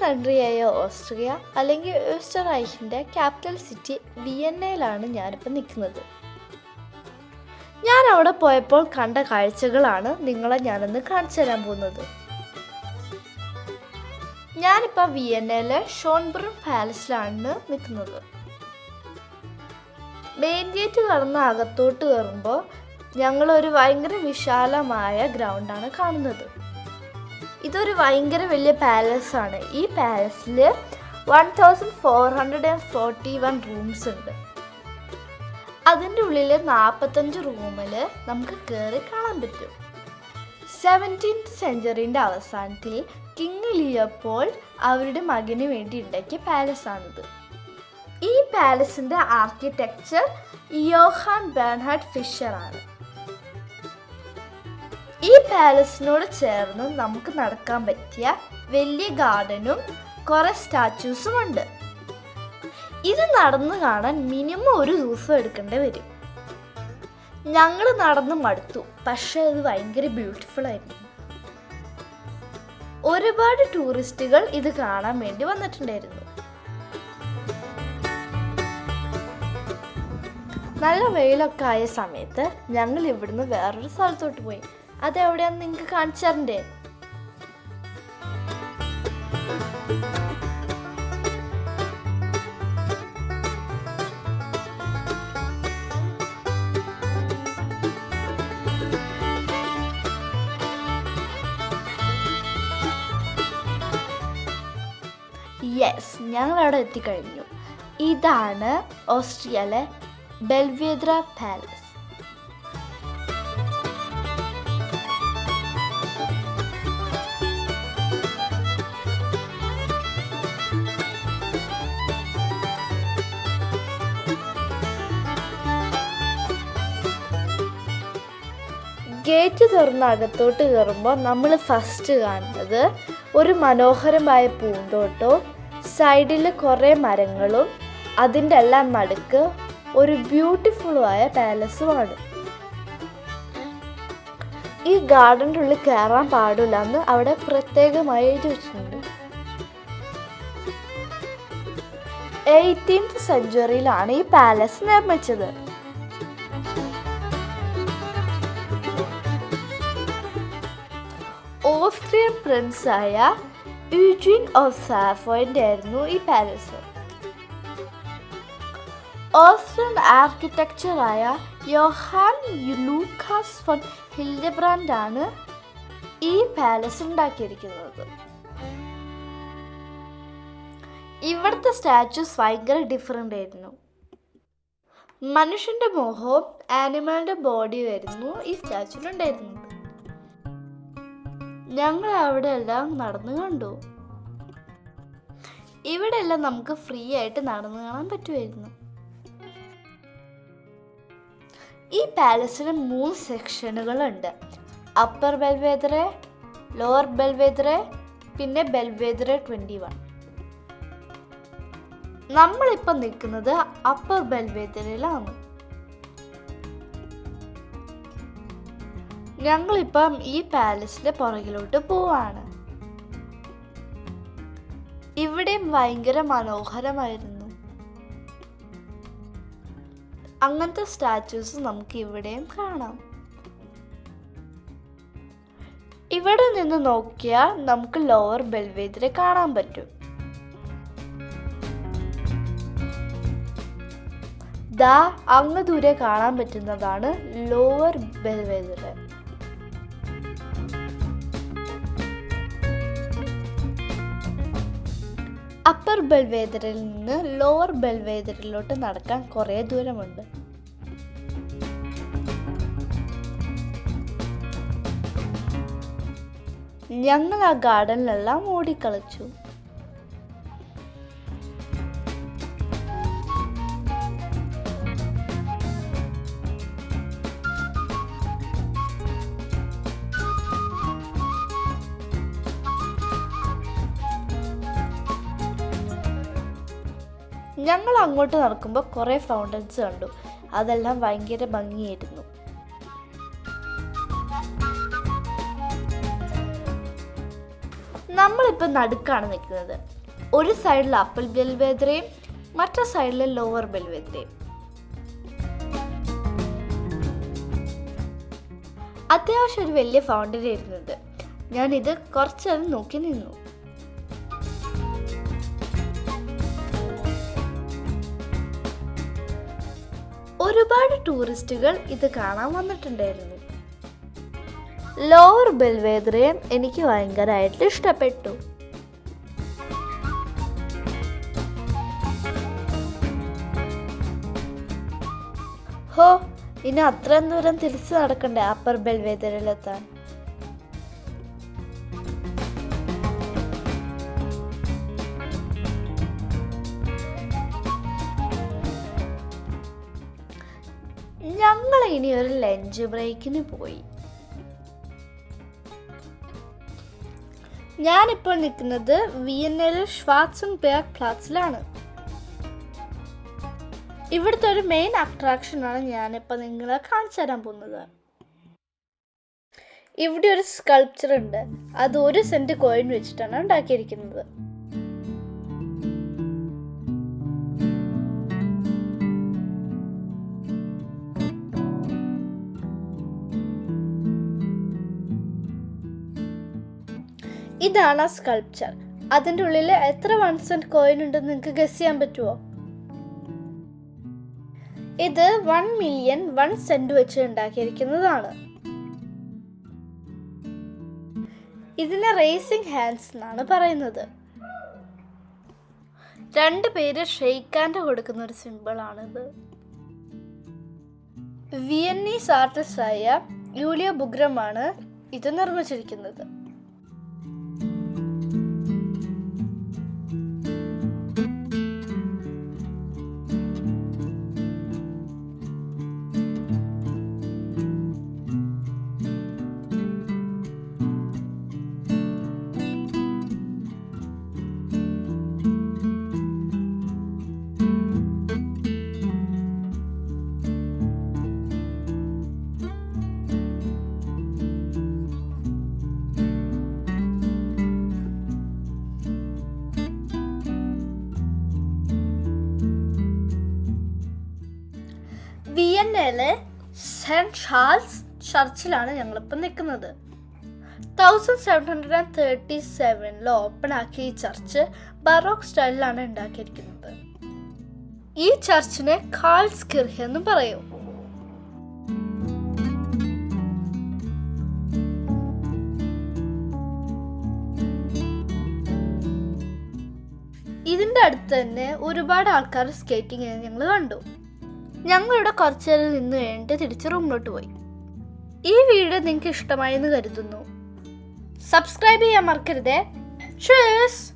കൺട്രിയായ Austria അല്ലെങ്കിൽ ഓസ്റ്ററൈച്ചിൻ്റെ capital city വിയന്നയിലാണ് ഞാനിപ്പോൾ നിൽക്കുന്നത്. ഞാൻ അവിടെ പോയപ്പോൾ കണ്ട കാഴ്ചകളാണ് നിങ്ങളെ ഞാനൊന്ന് കാണിച്ചു തരാൻ പോകുന്നത്. ഞാനിപ്പോൾ വിയന്നയിലെ ഷോൺബ്രൂൺ പാലസിലാണ് നിൽക്കുന്നത്. മെയിൻ ഗേറ്റ് കടന്ന് അകത്തോട്ട് കയറുമ്പോൾ ഞങ്ങളൊരു ഭയങ്കര വിശാലമായ ഗ്രൗണ്ടാണ് കാണുന്നത്. ഇതൊരു ഭയങ്കര വലിയ പാലസാണ്. ഈ പാലസിൽ 1441 റൂംസ് ഉണ്ട്. അതിൻ്റെ ഉള്ളിൽ 45 റൂമിൽ നമുക്ക് കയറി കാണാൻ പറ്റും. 17th സെഞ്ച്വറിൻ്റെ അവസാനത്തിൽ കിങ് ലിയോപോൾഡ് അവരുടെ മകന് വേണ്ടി ഉണ്ടാക്കിയ പാലസാണിത്. ഈ പാലസിൻ്റെ ആർക്കിടെക്ചർ യോഹാൻ ബെർണാഡ് ഫിഷർ ആണ്. ഈ പാലസിനോട് ചേർന്ന് നമുക്ക് നടക്കാൻ പറ്റിയ വലിയ ഗാർഡനും കുറേ സ്റ്റാച്യൂസും ഉണ്ട്. ഇത് നടന്നു കാണാൻ മിനിമം ഒരു ദിവസം എടുക്കേണ്ടി വരും. ഞങ്ങൾ നടന്ന് മടുത്തു, പക്ഷെ അത് ഭയങ്കര ബ്യൂട്ടിഫുൾ ആയിരുന്നു. ഒരുപാട് ടൂറിസ്റ്റുകൾ ഇത് കാണാൻ വേണ്ടി വന്നിട്ടുണ്ടായിരുന്നു. നല്ല വെയിലൊക്കെ ആയ സമയത്ത് ഞങ്ങൾ ഇവിടുന്ന് വേറൊരു സ്ഥലത്തോട്ട് പോയി. അതെവിടെയാന്ന് നിങ്ങൾക്ക് കാണിച്ചു തരണ്ടേ? യെസ്, ഞങ്ങൾ അവിടെ എത്തിക്കഴിഞ്ഞു. ഇതാണ് ഓസ്ട്രിയയിലെ ബെൽവെദെര പാലസ്. ഗേറ്റ് തുറന്ന് അകത്തോട്ട് കയറുമ്പോൾ നമ്മൾ ഫസ്റ്റ് കാണുന്നത് ഒരു മനോഹരമായ പൂന്തോട്ടവും സൈഡിൽ കുറേ മരങ്ങളും അതിൻ്റെ എല്ലാം നടുക്ക് ഒരു ബ്യൂട്ടിഫുള്ളായ പാലസുമാണ്. ഈ ഗാർഡൻ്റെ ഉള്ളിൽ കയറാൻ പാടില്ല എന്ന് അവിടെ പ്രത്യേകമായി എഴുതി വെച്ചിട്ടുണ്ട്. 18th സെഞ്ച്വറിയിലാണ് ഈ പാലസ് നിർമ്മിച്ചത്. ഓസ്ട്രിയൻ പ്രിൻസായ യൂജിൻ ഓഫ് സാഫോയിൻ്റെ ആയിരുന്നു ഈ പാലസ്. ഓസ്ട്രിയൻ ആർക്കിടെക്ചറായ യോഹാൻ ലൂക്കാസ് ഫോൺ ഹിൽഡെബ്രാൻഡ് ആണ് ഈ പാലസ് ഉണ്ടാക്കിയിരിക്കുന്നത്. ഇവിടുത്തെ സ്റ്റാച്യൂസ് ഭയങ്കര ഡിഫറെൻ്റ് ആയിരുന്നു. മനുഷ്യൻ്റെ മുഖവും ആനിമലിൻ്റെ ബോഡിയും ആയിരുന്നു ഈ സ്റ്റാച്യൂലുണ്ടായിരുന്നത്. ഞങ്ങൾ അവിടെ എല്ലാം നടന്നു കണ്ടു. ഇവിടെ എല്ലാം നമുക്ക് ഫ്രീ ആയിട്ട് നടന്നു കാണാൻ പറ്റുമായിരുന്നു. ഈ പാലസിന് 3 സെക്ഷനുകളുണ്ട്. അപ്പർ ബെൽവെദെര, ലോവർ ബെൽവെദെര, പിന്നെ ബെൽവെദെര 21. നമ്മളിപ്പം നിൽക്കുന്നത് അപ്പർ ബെൽവെദെരയിലാണ്. ഞങ്ങളിപ്പം ഈ പാലസിന്റെ പുറകിലോട്ട് പോവാണ്. ഇവിടെയും ഭയങ്കര മനോഹരമായിരുന്നു. അങ്ങനത്തെ സ്റ്റാച്യൂസ് നമുക്ക് ഇവിടെയും കാണാം. ഇവിടെ നിന്ന് നോക്കിയാൽ നമുക്ക് ലോവർ ബെൽവെദെര കാണാൻ പറ്റും. ദാ അങ്ങ് ദൂരെ കാണാൻ പറ്റുന്നതാണ് ലോവർ ബെൽവെദെര. അപ്പർ ബെൽവെദെരയിൽ നിന്ന് ലോവർ ബെൽവെദെരയിലോട്ട് നടക്കാൻ കുറേ ദൂരമുണ്ട്. ഞങ്ങൾ ആ ഗാർഡനിലെല്ലാം ഓടിക്കളിച്ചു. ഞങ്ങൾ അങ്ങോട്ട് നടക്കുമ്പോൾ കുറേ ഫൗണ്ടൻസ് കണ്ടു. അതെല്ലാം ഭയങ്കര ഭംഗിയായിരുന്നു. നമ്മളിപ്പോൾ നടുക്കാണ് നിൽക്കുന്നത്. ഒരു സൈഡിൽ അപ്പർ ബെൽവെദറയും മറ്റേ സൈഡിൽ ലോവർ ബെൽവെദറയും. അത്യാവശ്യം ഒരു വലിയ ഫൗണ്ടൻ ഇരുന്നത്. ഞാനിത് കുറച്ച് നേരം നോക്കി നിന്നു. ഒരുപാട് ടൂറിസ്റ്റുകൾ ഇത് കാണാൻ വന്നിട്ടുണ്ടായിരുന്നു. ലോവർ ബെൽവെദറയും എനിക്ക് ഭയങ്കരമായിട്ട് ഇഷ്ടപ്പെട്ടു. ഹോ, ഇനി അത്രയും ദൂരം തിരിച്ചു നടക്കണ്ടേ അപ്പർ ബെൽവെദറിലെത്താൻ? ഞങ്ങൾ ഇനി ഒരു ലഞ്ച് ബ്രേക്കിന് പോയി. ഞാനിപ്പോൾ നിൽക്കുന്നത് വിയന്നയിലെ ഷ്വാർസൻബെർഗ് പ്ലാറ്റ്സിലാണ്. ഇവിടുത്തെ ഒരു മെയിൻ അട്രാക്ഷനാണ് ഞാനിപ്പോൾ നിങ്ങളെ കാണിച്ചു തരാൻ പോകുന്നത്. ഇവിടെ ഒരു സ്കൾപ്ചർ ഉണ്ട്. അത് 1 സെന്റ് കോയിൻ വെച്ചിട്ടാണ് ഉണ്ടാക്കിയിരിക്കുന്നത്. ഇതാണ് ആ സ്കൾപ്ചർ. അതിൻ്റെ ഉള്ളിൽ എത്ര 1 സെന്റ് കോയിൻ ഉണ്ടെന്ന് നിങ്ങൾക്ക് ഗസ് ചെയ്യാൻ പറ്റുമോ? ഇത് 1 മില്യൺ 1 സെന്റ് വെച്ച് ഉണ്ടാക്കിയിരിക്കുന്നതാണ്. ഇതിനെ റേസിംഗ് ഹാൻഡ്സ് എന്നാണ് പറയുന്നത്. 2 പേര് ഷെയ്ക്ക് ഹാൻഡ് കൊടുക്കുന്ന ഒരു സിമ്പിളാണിത്. വിയന്നീസ് ആർട്ടിസ്റ്റായ യൂലിയ ബുഗ്രമാണ് ഇത് നിർമ്മിച്ചിരിക്കുന്നത്. വിയന്നയിലെ സെന്റ് ചാൾസ് ചർച്ചിലാണ് ഞങ്ങളിപ്പോൾ നിൽക്കുന്നത്. 1737 ഓപ്പൺ ആക്കിയ ഈ ചർച്ച് ബറോക്ക് സ്റ്റൈലിലാണ് ഉണ്ടാക്കിയിരിക്കുന്നത്. ഈ ചർച്ചിനെ കാൾസ്കിർഹ് എന്നും പറയും. ഇതിൻ്റെ അടുത്ത് തന്നെ ഒരുപാട് ആൾക്കാർ സ്കേറ്റിംഗ് ഞങ്ങൾ കണ്ടു. ഞങ്ങളിവിടെ കുറച്ചു നേരം നിന്ന് കഴിഞ്ഞിട്ട് തിരിച്ച് റൂമിലോട്ട് പോയി. ഈ വീഡിയോ നിങ്ങൾക്ക് ഇഷ്ടമായെന്ന് കരുതുന്നു. സബ്സ്ക്രൈബ് ചെയ്യാൻ മറക്കരുതേ. Tschüss!